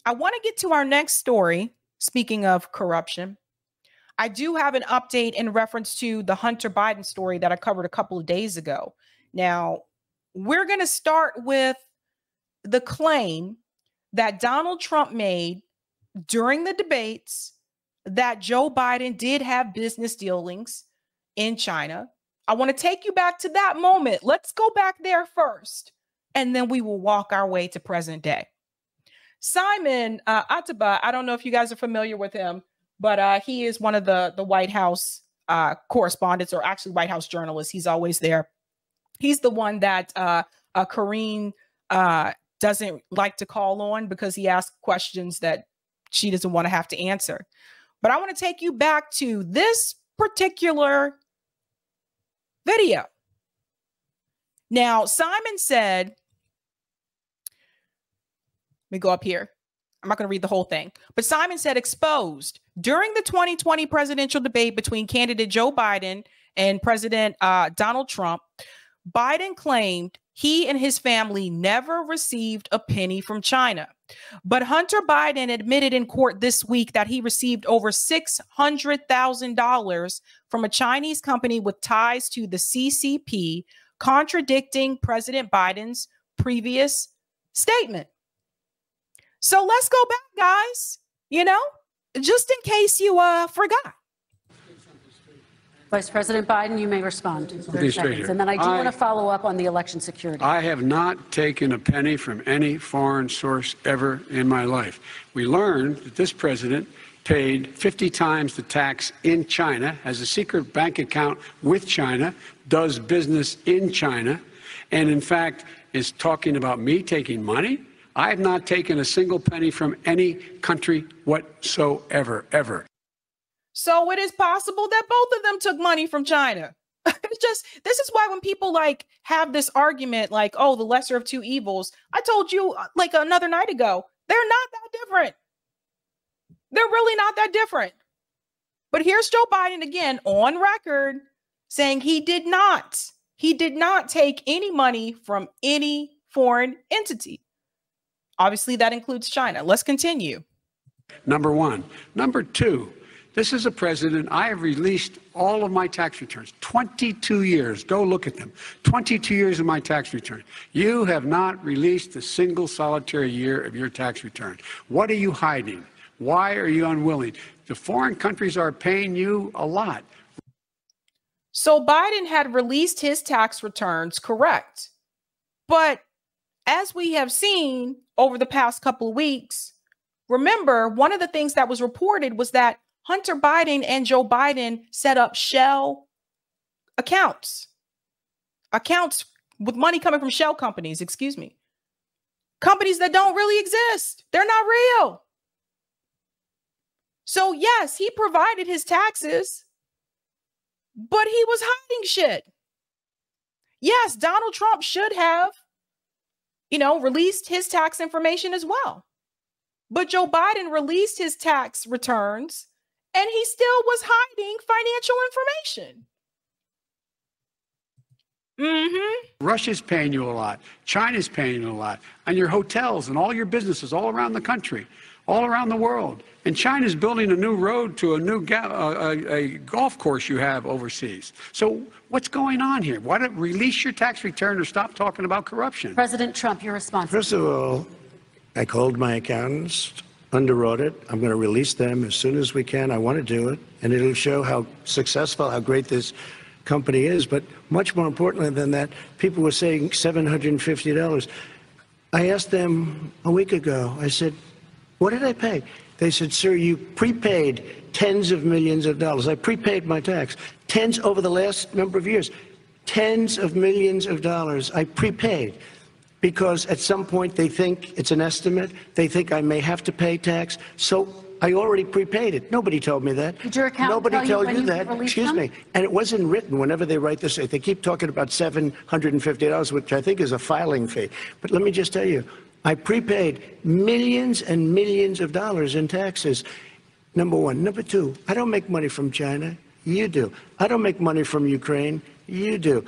I want to get to our next story. Speaking of corruption, I do have an update in reference to the Hunter Biden story that I covered a couple of days ago. Now, we're going to start with the claim that Donald Trump made during the debates that Joe Biden did have business dealings in China. I want to take you back to that moment. Let's go back there first, and then we will walk our way to present day. Simon Ateba, I don't know if you guys are familiar with him, but he is one of the White House correspondents, or actually White House journalists. He's always there. He's the one that Karine doesn't like to call on because he asks questions that she doesn't want to have to answer. But I want to take you back to this particular video. Now, Simon said, let me go up here. I'm not going to read the whole thing, but Simon said, exposed during the 2020 presidential debate between candidate Joe Biden and President Donald Trump, Biden claimed he and his family never received a penny from China. But Hunter Biden admitted in court this week that he received over $600,000 from a Chinese company with ties to the CCP, contradicting President Biden's previous statement. So let's go back, guys, just in case you forgot. Vice President Biden, you may respond. 30 seconds. And then I do want to follow up on the election security. I have not taken a penny from any foreign source ever in my life. We learned that this president paid 50 times the tax in China, has a secret bank account with China, does business in China, and in fact is talking about me taking money. I have not taken a single penny from any country whatsoever, ever. So it is possible that both of them took money from China. This is why when people have this argument, oh, the lesser of two evils, I told you another night ago, they're not that different. They're really not that different. But here's Joe Biden again on record saying he did not take any money from any foreign entity. Obviously, that includes China. Let's continue. Number one. Number two, this is a president. I have released all of my tax returns, 22 years. Go look at them. 22 years of my tax return. You have not released a single solitary year of your tax return. What are you hiding? Why are you unwilling? The foreign countries are paying you a lot. So Biden had released his tax returns, correct. But as we have seen over the past couple of weeks, remember, one of the things that was reported was that Hunter Biden and Joe Biden set up shell accounts with money coming from shell companies, companies that don't really exist. They're not real. So yes, he provided his taxes, but he was hiding shit. Yes, Donald Trump should have, released his tax information as well. But Joe Biden released his tax returns and he still was hiding financial information. Russia's paying you a lot. China's paying you a lot. And your hotels and all your businesses all around the country, all around the world. And China's building a new road to a new a golf course you have overseas. So what's going on here? Why don't release your tax return or stop talking about corruption? President Trump, your response. First of all, I called my accountants under audit. I'm going to release them as soon as we can. I want to do it. And it'll show how successful, how great this company is. But much more importantly than that, people were saying $750. I asked them a week ago, I said, what did I pay? They said, sir, you prepaid tens of millions of dollars. I prepaid my tax. Tens over the last number of years. Tens of millions of dollars I prepaid. Because at some point they think it's an estimate. They think I may have to pay tax. So I already prepaid it. Nobody told me that. Did your accountant Nobody tell told you that. Excuse me. And it wasn't written whenever they write this. They keep talking about $750, which I think is a filing fee. But let me just tell you, I prepaid millions and millions of dollars in taxes. Number one. Number two, I don't make money from China. You do. I don't make money from Ukraine. You do.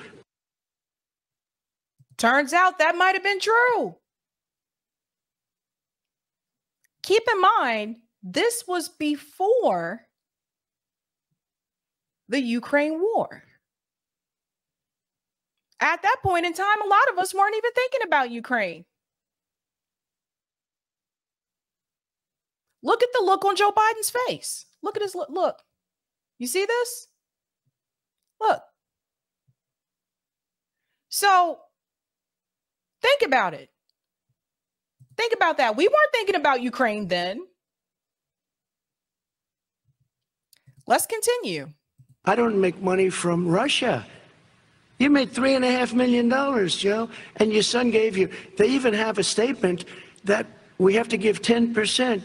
Turns out that might have been true. keep in mind, this was before the Ukraine war. At that point in time, a lot of us weren't even thinking about Ukraine. Look at the look on Joe Biden's face. Look at his look. Look. You see this? Look. So think about it. Think about that. We weren't thinking about Ukraine then. Let's continue. I don't make money from Russia. You made $3.5 million, Joe, and your son gave you. They even have a statement that we have to give 10%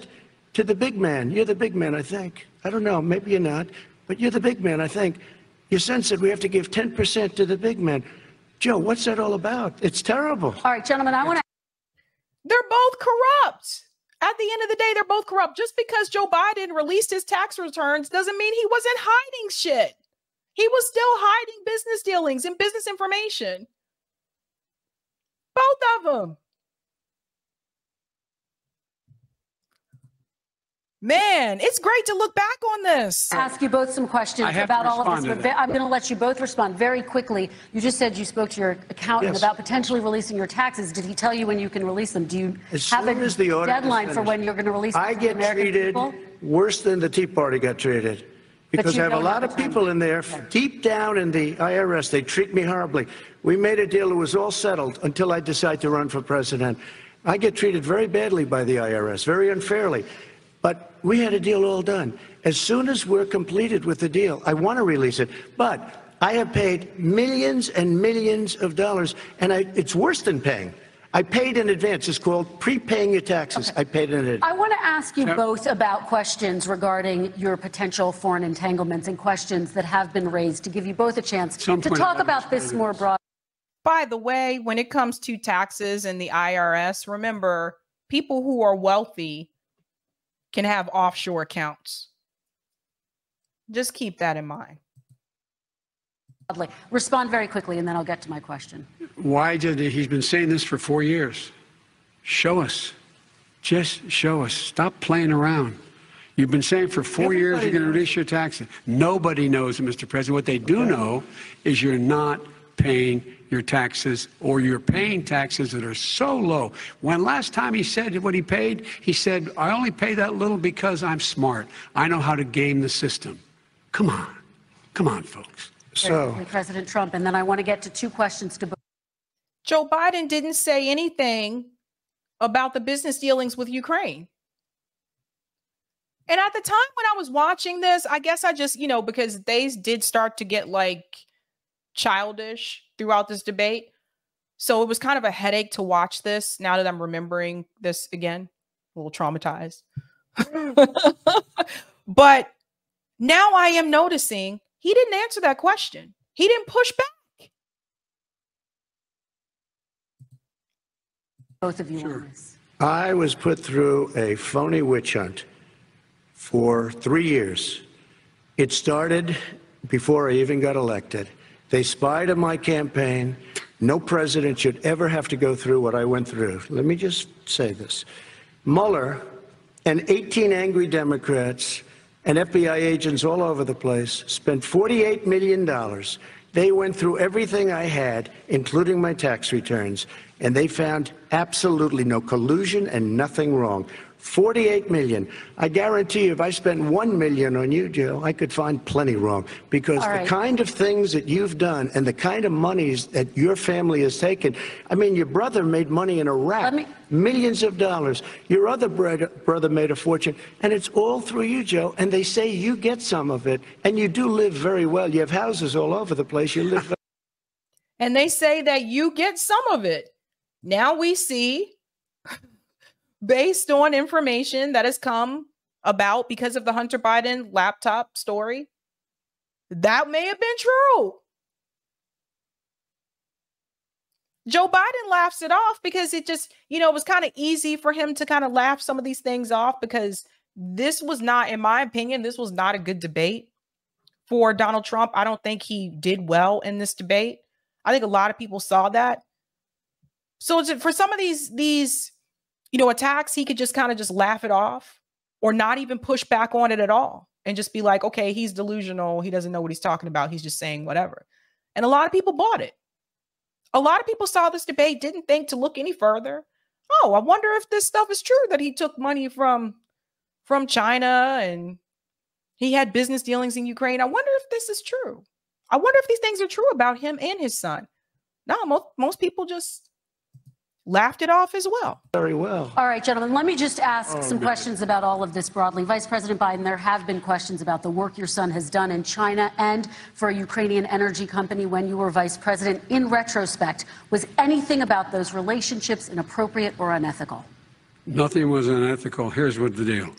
to the big man. You're the big man, I think. I don't know. Maybe you're not, but you're the big man, I think. Your son said we have to give 10% to the big man. Joe, what's that all about? It's terrible. All right, gentlemen, I want to. They're both corrupt. At the end of the day, they're both corrupt. Just because Joe Biden released his tax returns doesn't mean he wasn't hiding shit. He was still hiding business dealings and business information. Both of them. Man, it's great to look back on this. Ask you both some questions about all of this, but I'm going to let you both respond very quickly. You just said you spoke to your accountant about potentially releasing your taxes. Did he tell you when you can release them? Do you have a deadline for when you're going to release them? I get treated worse than the Tea Party got treated. Because I have a lot of people in there, deep down in the IRS, they treat me horribly. We made a deal, it was all settled until I decide to run for president. I get treated very badly by the IRS, very unfairly. But we had a deal all done. As soon as we're completed with the deal, I want to release it. But I have paid millions and millions of dollars, and it's worse than paying. I paid in advance. It's called prepaying your taxes. I paid in advance. I want to ask you both about questions regarding your potential foreign entanglements and questions that have been raised to give you both a chance to talk about this more broadly. By the way, when it comes to taxes and the IRS, remember, people who are wealthy can have offshore accounts. Just keep that in mind. Respond very quickly, and then I'll get to my question. Why did he's been saying this for 4 years? Show us. Just show us. Stop playing around. You've been saying for 4 years you're going to reduce your taxes. Nobody knows, Mr. President. What they do know is you're not paying your taxes, or you're paying taxes that are so low. When last time he said what he paid, he said, I only pay that little because I'm smart. I know how to game the system. Come on. Come on, folks. So, President Trump, and then I want to get to two questions to both. Joe Biden didn't say anything about the business dealings with Ukraine. And at the time when I was watching this, I guess I just, because they did start to get like childish throughout this debate. So it was kind of a headache to watch this now that I'm remembering this again, a little traumatized. But now I am noticing he didn't answer that question. He didn't push back. Both of you on this. I was put through a phony witch hunt for 3 years. It started before I even got elected. They spied on my campaign. No president should ever have to go through what I went through. Let me just say this. Mueller and 18 angry Democrats and FBI agents all over the place spent $48 million. They went through everything I had, including my tax returns, and they found absolutely no collusion and nothing wrong. $48 million. I guarantee you, if I spent $1 million on you, Joe, I could find plenty wrong. Because the kind of things that you've done and the kind of monies that your family has taken, I mean, your brother made money in Iraq, millions of dollars. Your other brother made a fortune, and it's all through you, Joe. And they say you get some of it, and you do live very well. You have houses all over the place. You live. And they say that you get some of it. Now we see, based on information that has come about because of the Hunter Biden laptop story, that may have been true. Joe Biden laughs it off because it just, it was kind of easy for him to kind of laugh some of these things off, because this was not, in my opinion, this was not a good debate for Donald Trump. I don't think he did well in this debate. I think a lot of people saw that. So for some of these attacks, he could just kind of just laugh it off or not even push back on it at all and just be like, okay, he's delusional. He doesn't know what he's talking about. He's just saying whatever. And a lot of people bought it. A lot of people saw this debate, didn't think to look any further. Oh, I wonder if this stuff is true, that he took money from China and he had business dealings in Ukraine. I wonder if this is true. I wonder if these things are true about him and his son. No, most people just laughed it off as well. Very well. All right, gentlemen, let me just ask some questions about all of this broadly. Vice President Biden, there have been questions about the work your son has done in China and for a Ukrainian energy company when you were vice president. In retrospect, was anything about those relationships inappropriate or unethical? Nothing was unethical. Here's what the deal.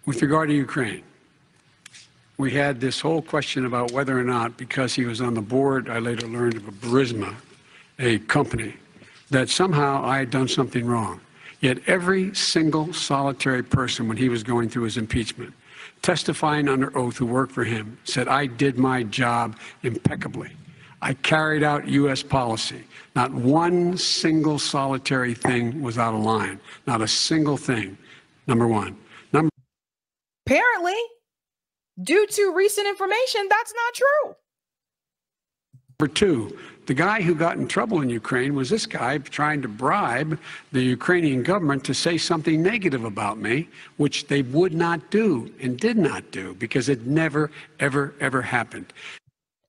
With regard to Ukraine, we had this whole question about whether or not, because he was on the board, I later learned, of Burisma, a company, that somehow I had done something wrong. Yet every single solitary person, when he was going through his impeachment, testifying under oath who worked for him, said, I did my job impeccably. I carried out U.S. policy. Not one single solitary thing was out of line. Not a single thing. Number one. Apparently, due to recent information, that's not true. Number two, the guy who got in trouble in Ukraine was this guy trying to bribe the Ukrainian government to say something negative about me, which they would not do and did not do because it never, ever, ever happened.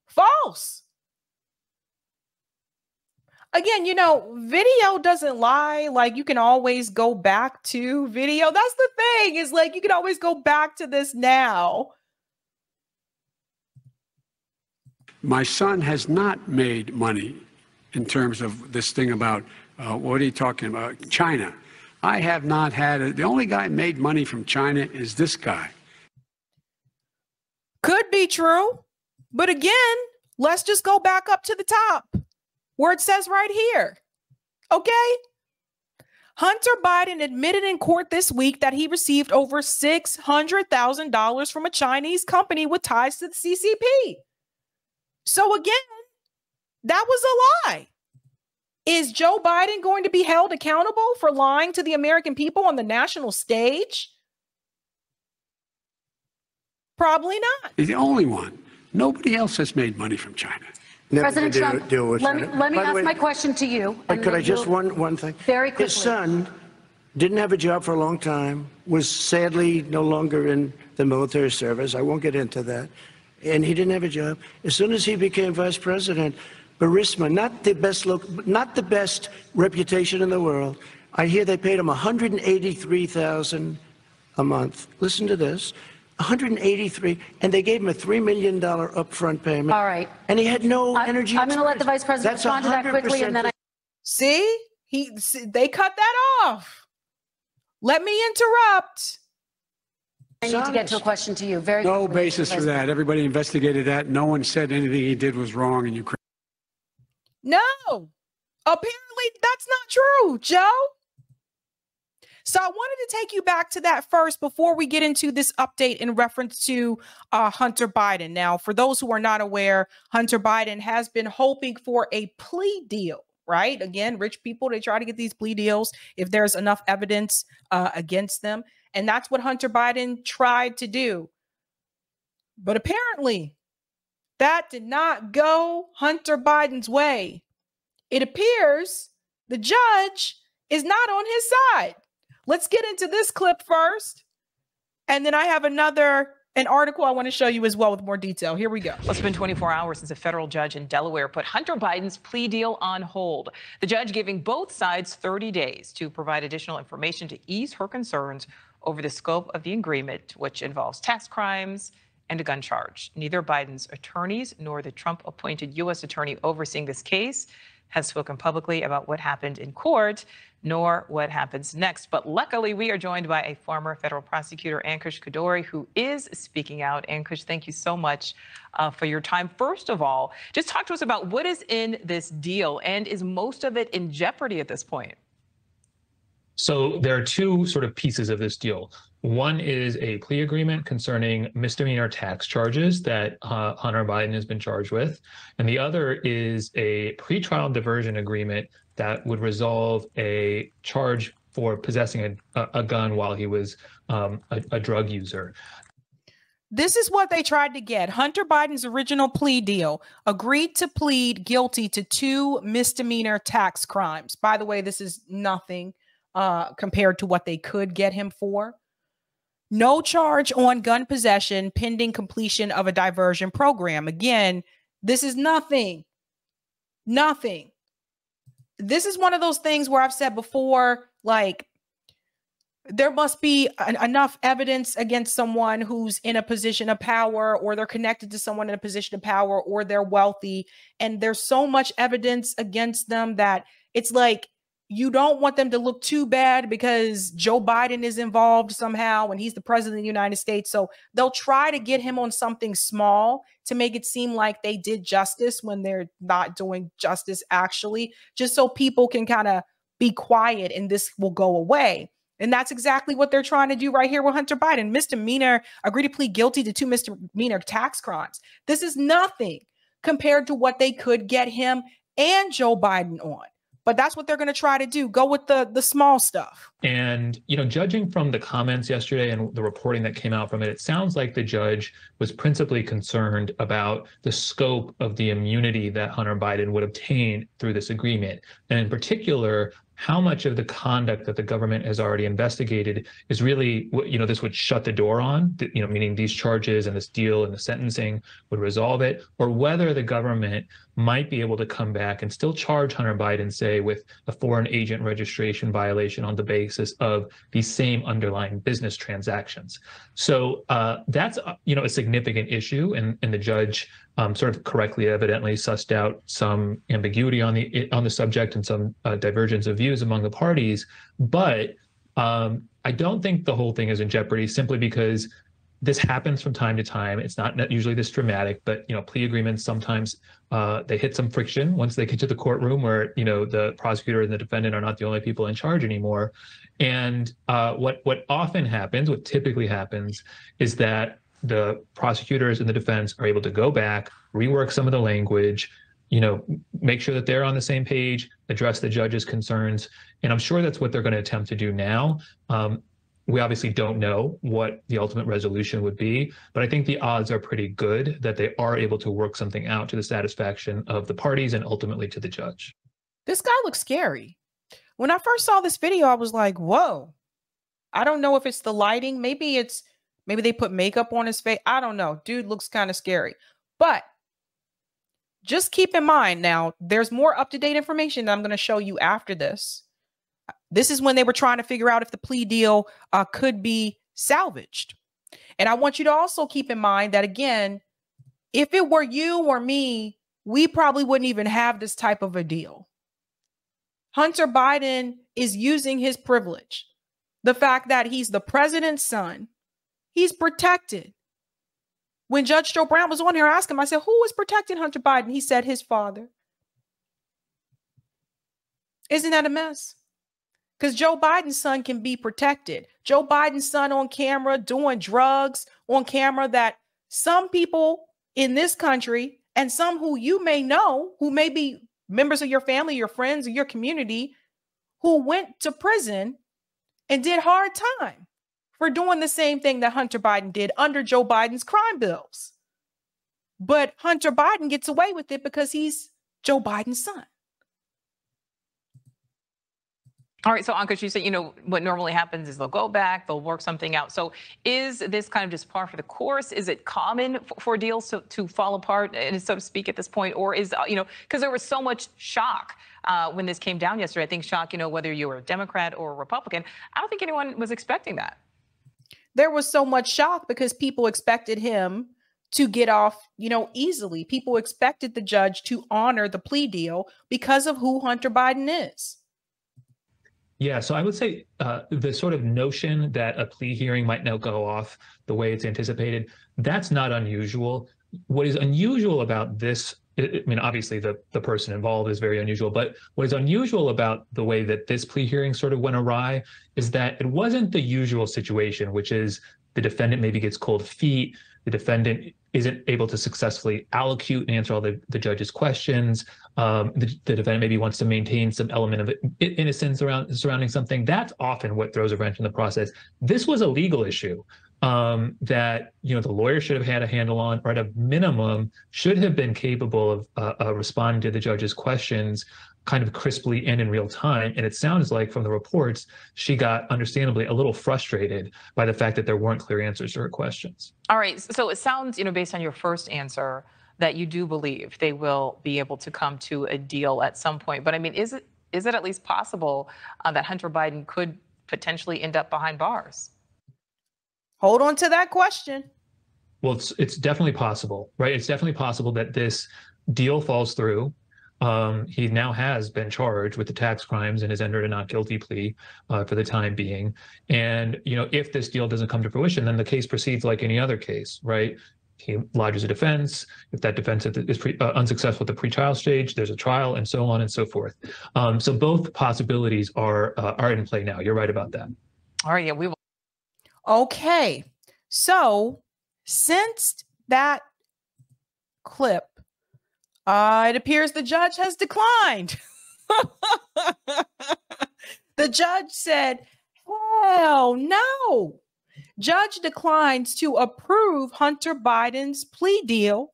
False. Again, video doesn't lie. Like, you can always go back to video. That's the thing, is like, you can always go back to this now. My son has not made money in terms of this thing about, what are you talking about? China. I have not had it. The only guy who made money from China is this guy. Could be true. But again, let's just go back up to the top where it says right here. Okay? Hunter Biden admitted in court this week that he received over $600,000 from a Chinese company with ties to the CCP. So again, that was a lie. Is Joe Biden going to be held accountable for lying to the American people on the national stage? Probably not. He's the only one. Nobody else has made money from China. President Trump, let me ask my question to you. But could I just one thing? Very quickly. His son didn't have a job for a long time, was sadly no longer in the military service. I won't get into that. And he didn't have a job. As soon as he became vice president, Burisma, not the best reputation in the world. I hear they paid him $183,000 a month. Listen to this. $183,000, and they gave him a $3 million upfront payment. All right. And he had no energy. I'm going to let the vice president respond to that quickly, and then they cut that off. Let me interrupt. I need to get to a question to you. Very no basis for that. Everybody investigated that. No one said anything he did was wrong in Ukraine. No, apparently that's not true, Joe. So I wanted to take you back to that first before we get into this update in reference to Hunter Biden. Now, for those who are not aware, Hunter Biden has been hoping for a plea deal, right? Again, rich people, they try to get these plea deals if there's enough evidence against them. And that's what Hunter Biden tried to do. But apparently, that did not go Hunter Biden's way. It appears the judge is not on his side. Let's get into this clip first. And then I have an article I want to show you as well with more detail. Here we go. Well, it's been 24 hours since a federal judge in Delaware put Hunter Biden's plea deal on hold. The judge giving both sides 30 days to provide additional information to ease her concerns over the scope of the agreement, which involves tax crimes and a gun charge. Neither Biden's attorneys nor the Trump-appointed U.S. attorney overseeing this case has spoken publicly about what happened in court, nor what happens next. But luckily, we are joined by a former federal prosecutor, Ankush Khardori, who is speaking out. Ankush, thank you so much for your time. First of all, just talk to us about what is in this deal, and is most of it in jeopardy at this point? So there are two sort of pieces of this deal. One is a plea agreement concerning misdemeanor tax charges that Hunter Biden has been charged with. And the other is a pretrial diversion agreement that would resolve a charge for possessing a gun while he was a drug user. This is what they tried to get. Hunter Biden's original plea deal agreed to plead guilty to 2 misdemeanor tax crimes. By the way, this is nothing compared to what they could get him for. No charge on gun possession pending completion of a diversion program. Again, this is nothing. Nothing. This is one of those things where I've said before, like, there must be enough evidence against someone who's in a position of power, or they're connected to someone in a position of power, or they're wealthy. And there's so much evidence against them that it's like, you don't want them to look too bad because Joe Biden is involved somehow and he's the president of the United States. So they'll try to get him on something small to make it seem like they did justice when they're not doing justice actually, just so people can kind of be quiet and this will go away. And that's exactly what they're trying to do right here with Hunter Biden. Misdemeanor, agreed to plead guilty to 2 misdemeanor tax crimes. This is nothing compared to what they could get him and Joe Biden on. But that's what they're going to try to do. Go with the small stuff. And, you know, judging from the comments yesterday and the reporting that came out from it, it sounds like the judge was principally concerned about the scope of the immunity that Hunter Biden would obtain through this agreement. And in particular, how much of the conduct that the government has already investigated is really, you know, this would shut the door on, you know, meaning these charges and this deal and the sentencing would resolve it, or whether the government might be able to come back and still charge Hunter Biden, say, with a foreign agent registration violation on the basis of these same underlying business transactions. So that's, you know, a significant issue, and the judge sort of correctly, evidently, sussed out some ambiguity on the subject and some divergence of views among the parties. But I don't think the whole thing is in jeopardy, simply because this happens from time to time. It's not usually this dramatic, but, you know, plea agreements sometimes they hit some friction once they get to the courtroom, where, you know, the prosecutor and the defendant are not the only people in charge anymore. And what often happens, what typically happens, is that the prosecutors and the defense are able to go back, rework some of the language, you know, make sure that they're on the same page, address the judge's concerns. And I'm sure that's what they're going to attempt to do now. We obviously don't know what the ultimate resolution would be, but I think the odds are pretty good that they are able to work something out to the satisfaction of the parties and ultimately to the judge. This guy looks scary. When I first saw this video, I was like, whoa. I don't know if it's the lighting. Maybe they put makeup on his face. I don't know. Dude looks kind of scary. But just keep in mind now, there's more up-to-date information that I'm going to show you after this. This is when they were trying to figure out if the plea deal could be salvaged. And I want you to also keep in mind that, again, if it were you or me, we probably wouldn't even have this type of a deal. Hunter Biden is using his privilege. The fact that he's the president's son, he's protected. When Judge Joe Brown was on here, I asked him, I said, who is protecting Hunter Biden? He said his father. Isn't that a mess? Because Joe Biden's son can be protected. Joe Biden's son on camera doing drugs on camera that some people in this country, and some who you may know, who may be members of your family, your friends, or your community, who went to prison and did hard time for doing the same thing that Hunter Biden did under Joe Biden's crime bills. But Hunter Biden gets away with it because he's Joe Biden's son. All right. So, Ankush, you said, you know, what normally happens is they'll go back, they'll work something out. So is this kind of just par for the course? Is it common for deals to fall apart, so to speak, at this point? Or is, you know, because there was so much shock when this came down yesterday. I think shock, you know, whether you were a Democrat or a Republican, I don't think anyone was expecting that. There was so much shock because people expected him to get off, you know, easily. People expected the judge to honor the plea deal because of who Hunter Biden is. Yeah, so I would say the sort of notion that a plea hearing might now go off the way it's anticipated, that's not unusual. What is unusual about this, I mean, obviously the person involved is very unusual, but what is unusual about the way that this plea hearing sort of went awry is that it wasn't the usual situation, which is the defendant maybe gets cold feet, the defendant isn't able to successfully allocute and answer all the judge's questions. The defendant maybe wants to maintain some element of innocence surrounding something. That's often what throws a wrench in the process. This was a legal issue that the lawyer should have had a handle on, or at a minimum should have been capable of responding to the judge's questions kind of crisply and in real time. And it sounds like from the reports, she got understandably a little frustrated by the fact that there weren't clear answers to her questions. All right. So it sounds, based on your first answer, that you do believe they will be able to come to a deal at some point. But I mean, is it at least possible that Hunter Biden could potentially end up behind bars? Hold on to that question. Well, it's definitely possible, right? It's definitely possible that this deal falls through. He now has been charged with the tax crimes and has entered a not guilty plea for the time being. And, if this deal doesn't come to fruition, then the case proceeds like any other case, right? He lodges a defense. If that defense is unsuccessful at the pretrial stage, there's a trial, and so on and so forth. So both possibilities are in play now. You're right about that. All right. Yeah, we will. Okay. So since that clip, it appears the judge has declined. The judge said, hell no. Judge declines to approve Hunter Biden's plea deal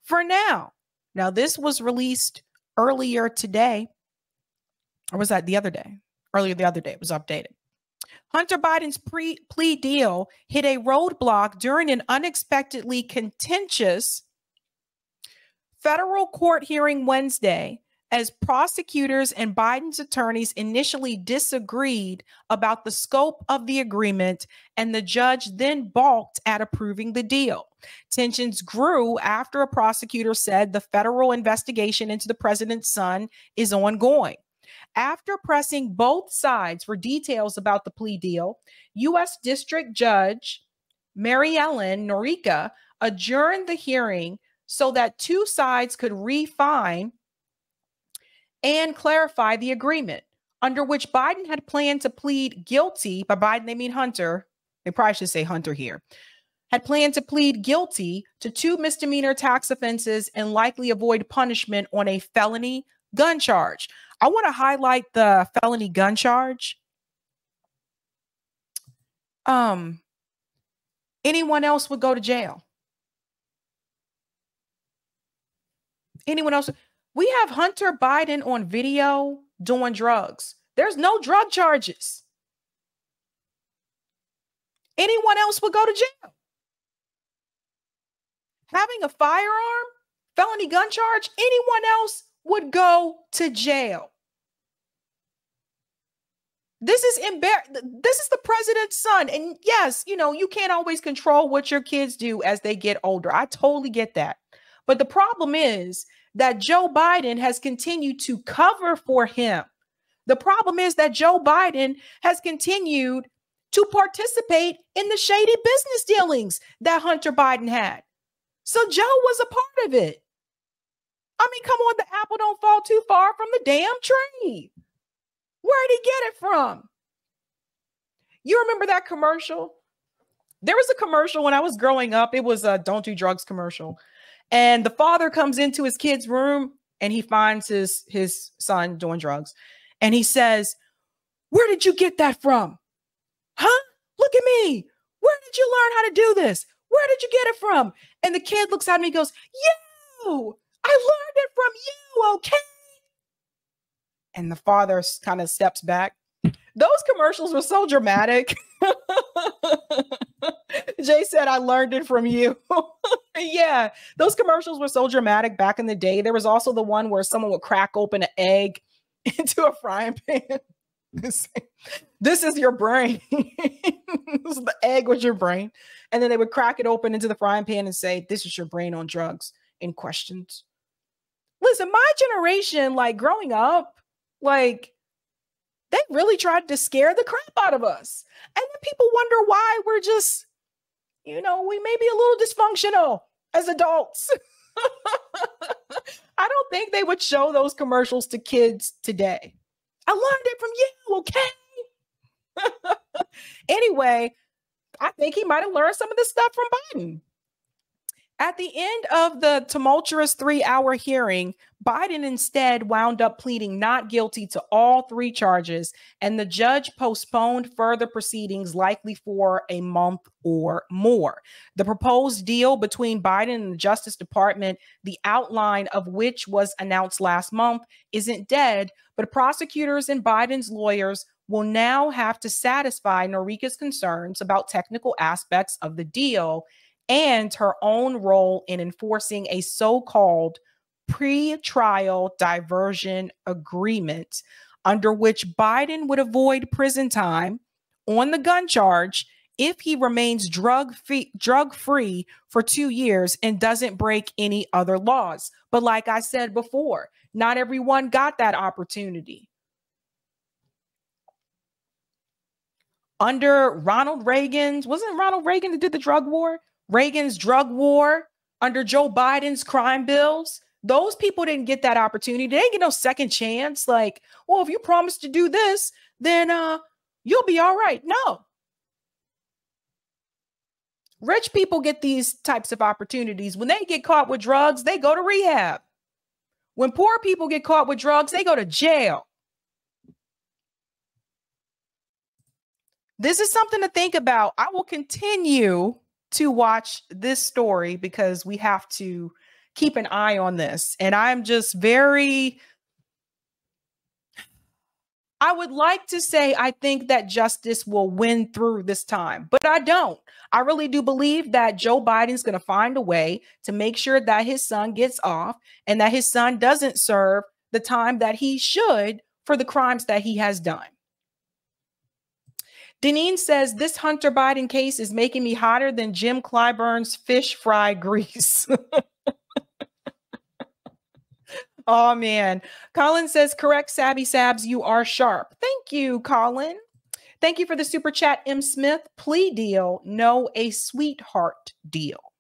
for now. Now, this was released earlier today. Or was that the other day? Earlier the other day, it was updated. Hunter Biden's plea deal hit a roadblock during an unexpectedly contentious federal court hearing Wednesday, as prosecutors and Biden's attorneys initially disagreed about the scope of the agreement, and the judge then balked at approving the deal. Tensions grew after a prosecutor said the federal investigation into the president's son is ongoing. After pressing both sides for details about the plea deal, U.S. District Judge Mary Ellen Norica adjourned the hearing so that two sides could refine and clarify the agreement, under which Biden had planned to plead guilty. By Biden, they mean Hunter. They probably should say Hunter here. Had planned to plead guilty to 2 misdemeanor tax offenses and likely avoid punishment on a felony gun charge. I want to highlight the felony gun charge. Anyone else would go to jail. Anyone else? We have Hunter Biden on video doing drugs. There's no drug charges. Anyone else would go to jail. Having a firearm, felony gun charge, anyone else would go to jail. This is embarrassing. This is the president's son. And yes, you can't always control what your kids do as they get older. I totally get that. But the problem is that Joe Biden has continued to cover for him. The problem is that Joe Biden has continued to participate in the shady business dealings that Hunter Biden had. So Joe was a part of it. I mean, come on, the apple don't fall too far from the damn tree. Where did he get it from? You remember that commercial? There was a commercial when I was growing up. It was a Don't Do Drugs commercial. And the father comes into his kid's room and he finds his son doing drugs. And he says, "Where did you get that from? Huh? Look at me. Where did you learn how to do this? Where did you get it from?" And the kid looks at me and goes, "You, I learned it from you, okay?" And the father kind of steps back. Those commercials were so dramatic. Jay said, "I learned it from you." Yeah, those commercials were so dramatic back in the day. There was also the one where someone would crack open an egg into a frying pan. This is your brain. This is the egg was your brain. And then they would crack it open into the frying pan and say, "This is your brain on drugs," in questions. Listen, my generation, like growing up, like they really tried to scare the crap out of us. And then people wonder why we're just, we may be a little dysfunctional as adults. I don't think they would show those commercials to kids today. "I learned it from you, okay?" Anyway, I think he might have learned some of this stuff from Biden. At the end of the tumultuous 3-hour hearing, Biden instead wound up pleading not guilty to all 3 charges, and the judge postponed further proceedings, likely for a month or more. The proposed deal between Biden and the Justice Department, the outline of which was announced last month, isn't dead, but prosecutors and Biden's lawyers will now have to satisfy Norika's concerns about technical aspects of the deal and her own role in enforcing a so-called pre-trial diversion agreement under which Biden would avoid prison time on the gun charge if he remains drug-free for 2 years and doesn't break any other laws. But like I said before, not everyone got that opportunity. Under Ronald Reagan's, wasn't Ronald Reagan that did the drug war? Reagan's drug war, under Joe Biden's crime bills, those people didn't get that opportunity. They didn't get no second chance. Like, well, if you promise to do this, then you'll be all right. No. Rich people get these types of opportunities. When they get caught with drugs, they go to rehab. When poor people get caught with drugs, they go to jail. This is something to think about. I will continue to watch this story because we have to keep an eye on this. And I'm just I would like to say I think that justice will win through this time, but I don't. I really do believe that Joe Biden's going to find a way to make sure that his son gets off and that his son doesn't serve the time that he should for the crimes that he has done. Deneen says, this Hunter Biden case is making me hotter than Jim Clyburn's fish fry grease. Oh, man. Colin says, correct, Sabby Sabs, you are sharp. Thank you, Colin. Thank you for the super chat, M. Smith. Plea deal, no, a sweetheart deal.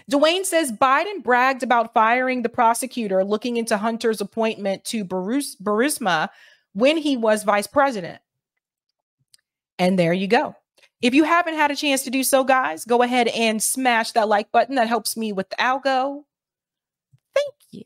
Dwayne says, Biden bragged about firing the prosecutor looking into Hunter's appointment to Burisma when he was vice president. And there you go. If you haven't had a chance to do so, guys, go ahead and smash that like button. That helps me with the algo. Thank you.